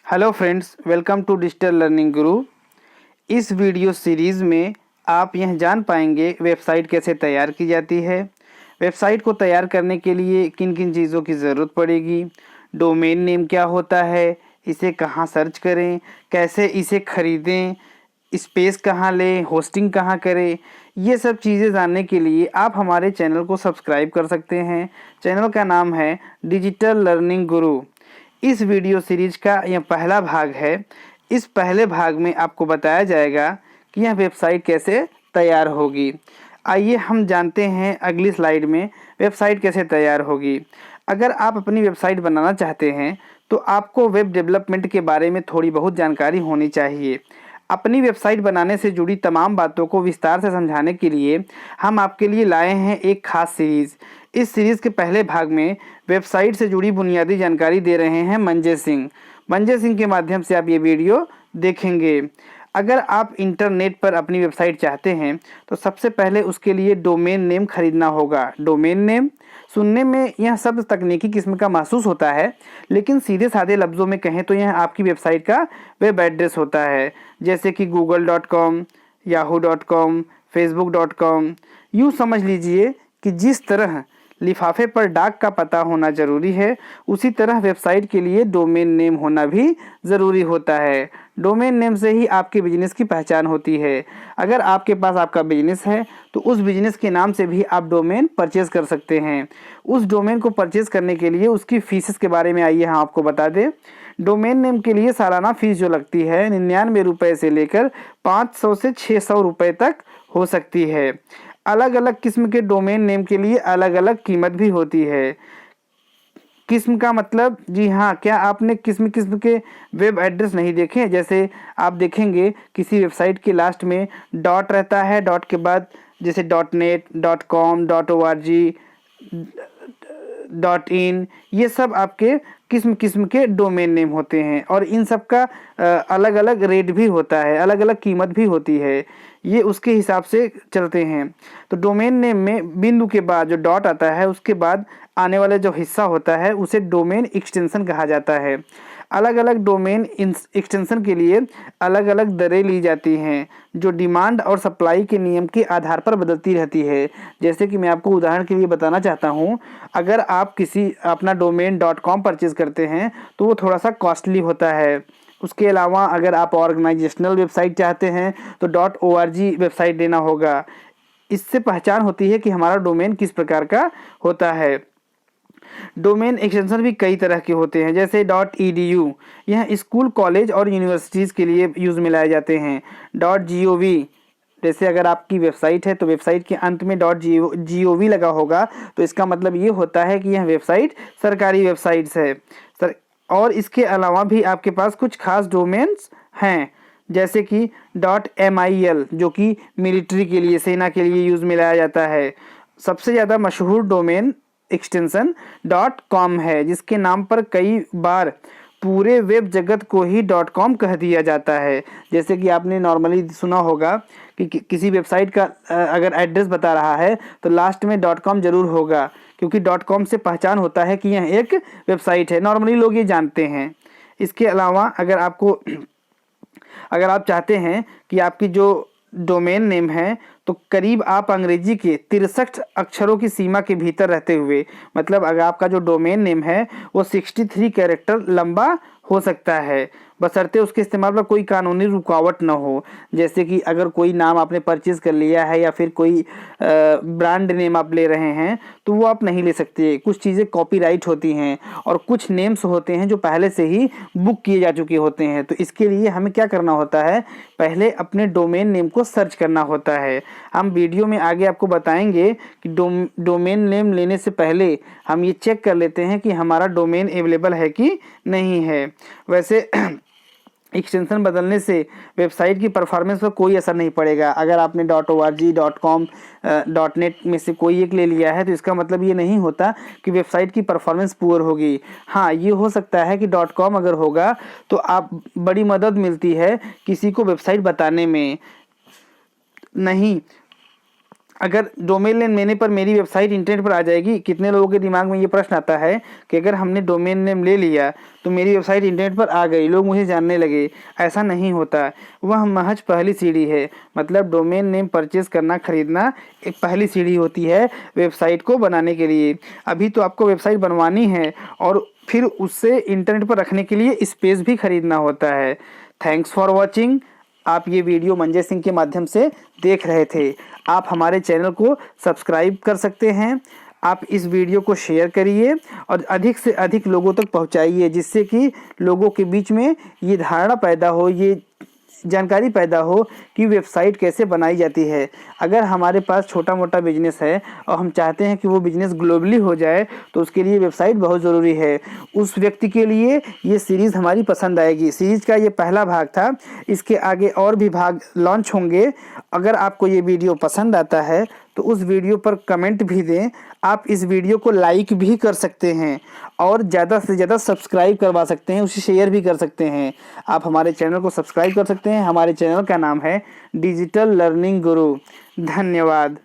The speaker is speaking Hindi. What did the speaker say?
Hello friends, welcome to digital learning Guru. इस वीडियो सीरीज़ में आप यह जान पाएंगे वेबसाइट कैसे तैयार की जाती है, वेबसाइट को तैयार करने के लिए किन किन चीज़ों की ज़रूरत पड़ेगी, डोमेन नेम क्या होता है, इसे कहाँ सर्च करें, कैसे इसे ख़रीदें, स्पेस कहाँ लें, होस्टिंग कहाँ करें। ये सब चीज़ें जानने के लिए आप हमारे चैनल को सब्सक्राइब कर सकते हैं। चैनल का नाम है डिजिटल लर्निंग गुरु। इस वीडियो सीरीज का यह पहला भाग है। इस पहले भाग में आपको बताया जाएगा कि यह वेबसाइट कैसे तैयार होगी। आइए हम जानते हैं अगली स्लाइड में वेबसाइट कैसे तैयार होगी। अगर आप अपनी वेबसाइट बनाना चाहते हैं तो आपको वेब डेवलपमेंट के बारे में थोड़ी बहुत जानकारी होनी चाहिए। अपनी वेबसाइट बनाने से जुड़ी तमाम बातों को विस्तार से समझाने के लिए हम आपके लिए लाए हैं एक खास सीरीज़। इस सीरीज़ के पहले भाग में वेबसाइट से जुड़ी बुनियादी जानकारी दे रहे हैं मंजय सिंह। मंजय सिंह के माध्यम से आप ये वीडियो देखेंगे। अगर आप इंटरनेट पर अपनी वेबसाइट चाहते हैं तो सबसे पहले उसके लिए डोमेन नेम खरीदना होगा। डोमेन नेम सुनने में यह शब्द तकनीकी किस्म का महसूस होता है, लेकिन सीधे साधे लफ्ज़ों में कहें तो यह आपकी वेबसाइट का वेब एड्रेस होता है, जैसे कि google.com, yahoo.com, facebook.com। यूँ समझ लीजिए कि जिस तरह लिफाफे पर डाक का पता होना ज़रूरी है, उसी तरह वेबसाइट के लिए डोमेन नेम होना भी ज़रूरी होता है। डोमेन नेम से ही आपके बिजनेस की पहचान होती है। अगर आपके पास आपका बिजनेस है तो उस बिजनेस के नाम से भी आप डोमेन परचेज़ कर सकते हैं। उस डोमेन को परचेज़ करने के लिए उसकी फीस के बारे में आइए हम आपको बता दें। डोमेन नेम के लिए सालाना फ़ीस जो लगती है 99 रुपये से लेकर 500 से 600 रुपये तक हो सकती है। अलग अलग किस्म के डोमेन नेम के लिए अलग अलग कीमत भी होती है। किस्म का मतलब, जी हाँ, क्या आपने किस्म किस्म के वेब एड्रेस नहीं देखे? जैसे आप देखेंगे किसी वेबसाइट के लास्ट में डॉट रहता है, डॉट के बाद जैसे .net, .com, .org, .in, ये सब आपके किस्म किस्म के डोमेन नेम होते हैं और इन सब का अलग अलग रेट भी होता है, अलग अलग कीमत भी होती है। ये उसके हिसाब से चलते हैं। तो डोमेन नेम में बिंदु के बाद जो डॉट आता है उसके बाद आने वाला जो हिस्सा होता है उसे डोमेन एक्सटेंशन कहा जाता है। अलग अलग डोमेन एक्सटेंशन के लिए अलग अलग दरें ली जाती हैं, जो डिमांड और सप्लाई के नियम के आधार पर बदलती रहती है। जैसे कि मैं आपको उदाहरण के लिए बताना चाहता हूँ, अगर आप किसी अपना डोमेन .com परचेज़ करते हैं तो वो थोड़ा सा कॉस्टली होता है। उसके अलावा अगर आप ऑर्गेनाइजेशनल वेबसाइट चाहते हैं तो .org वेबसाइट देना होगा। इससे पहचान होती है कि हमारा डोमेन किस प्रकार का होता है। डोमेन एक्सटेंशन भी कई तरह के होते हैं, जैसे .edu, यह स्कूल, कॉलेज और यूनिवर्सिटीज़ के लिए यूज़ में लाए जाते हैं। .gov, जैसे अगर आपकी वेबसाइट है तो वेबसाइट के अंत में .gov लगा होगा तो इसका मतलब ये होता है कि यह वेबसाइट सरकारी वेबसाइट्स है। और इसके अलावा भी आपके पास कुछ खास डोमेन्स हैं, जैसे कि .mil, जो कि मिलिट्री के लिए, सेना के लिए यूज़ में लाया जाता है। सबसे ज़्यादा मशहूर डोमेन एक्सटेंशन .com है, जिसके नाम पर कई बार पूरे वेब जगत को ही .com कह दिया जाता है। जैसे कि आपने नॉर्मली सुना होगा कि किसी वेबसाइट का अगर एड्रेस बता रहा है तो लास्ट में .com ज़रूर होगा, क्योंकि .com से पहचान होता है कि यह एक वेबसाइट है। नॉर्मली लोग ये जानते हैं। इसके अलावा अगर आप चाहते हैं कि आपकी जो डोमेन नेम है तो करीब आप अंग्रेजी के 63 अक्षरों की सीमा के भीतर रहते हुए, मतलब अगर आपका जो डोमेन नेम है वो 63 कैरेक्टर लंबा हो सकता है, बशर्ते उसके इस्तेमाल पर कोई कानूनी रुकावट न हो। जैसे कि अगर कोई नाम आपने परचेज़ कर लिया है या फिर कोई ब्रांड नेम आप ले रहे हैं तो वो आप नहीं ले सकते। कुछ चीज़ें कॉपीराइट होती हैं और कुछ नेम्स होते हैं जो पहले से ही बुक किए जा चुके होते हैं। तो इसके लिए हमें क्या करना होता है, पहले अपने डोमेन नेम को सर्च करना होता है। हम वीडियो में आगे आपको बताएंगे कि डोमेन नेम लेने से पहले हम ये चेक कर लेते हैं कि हमारा डोमेन अवेलेबल है कि नहीं है। वैसे एक्सटेंशन बदलने से वेबसाइट की परफॉर्मेंस पर कोई असर नहीं पड़ेगा। अगर आपने .org, .com, .net में से कोई एक ले लिया है तो इसका मतलब ये नहीं होता कि वेबसाइट की परफॉर्मेंस पुअर होगी। हाँ, ये हो सकता है कि .com अगर होगा तो आप बड़ी मदद मिलती है किसी को वेबसाइट बताने में। नहीं, अगर डोमेन नेम लेने पर मेरी वेबसाइट इंटरनेट पर आ जाएगी। कितने लोगों के दिमाग में ये प्रश्न आता है कि अगर हमने डोमेन नेम ले लिया तो मेरी वेबसाइट इंटरनेट पर आ गई, लोग मुझे जानने लगे। ऐसा नहीं होता, वह महज पहली सीढ़ी है। मतलब डोमेन नेम परचेज करना, खरीदना एक पहली सीढ़ी होती है वेबसाइट को बनाने के लिए। अभी तो आपको वेबसाइट बनवानी है और फिर उससे इंटरनेट पर रखने के लिए स्पेस भी खरीदना होता है। Thanks for watching. आप ये वीडियो मंजय सिंह के माध्यम से देख रहे थे। आप हमारे चैनल को सब्सक्राइब कर सकते हैं। आप इस वीडियो को शेयर करिए और अधिक से अधिक लोगों तक पहुंचाइए, जिससे कि लोगों के बीच में ये धारणा पैदा हो, ये जानकारी पैदा हो कि वेबसाइट कैसे बनाई जाती है। अगर हमारे पास छोटा मोटा बिजनेस है और हम चाहते हैं कि वो बिजनेस ग्लोबली हो जाए तो उसके लिए वेबसाइट बहुत ज़रूरी है। उस व्यक्ति के लिए ये सीरीज़ हमारी पसंद आएगी। सीरीज़ का ये पहला भाग था, इसके आगे और भी भाग लॉन्च होंगे। अगर आपको ये वीडियो पसंद आता है तो उस वीडियो पर कमेंट भी दें। आप इस वीडियो को लाइक भी कर सकते हैं और ज़्यादा से ज़्यादा सब्सक्राइब करवा सकते हैं, उसे शेयर भी कर सकते हैं। आप हमारे चैनल को सब्सक्राइब कर सकते हैं। हमारे चैनल का नाम है डिजिटल लर्निंग गुरु। धन्यवाद।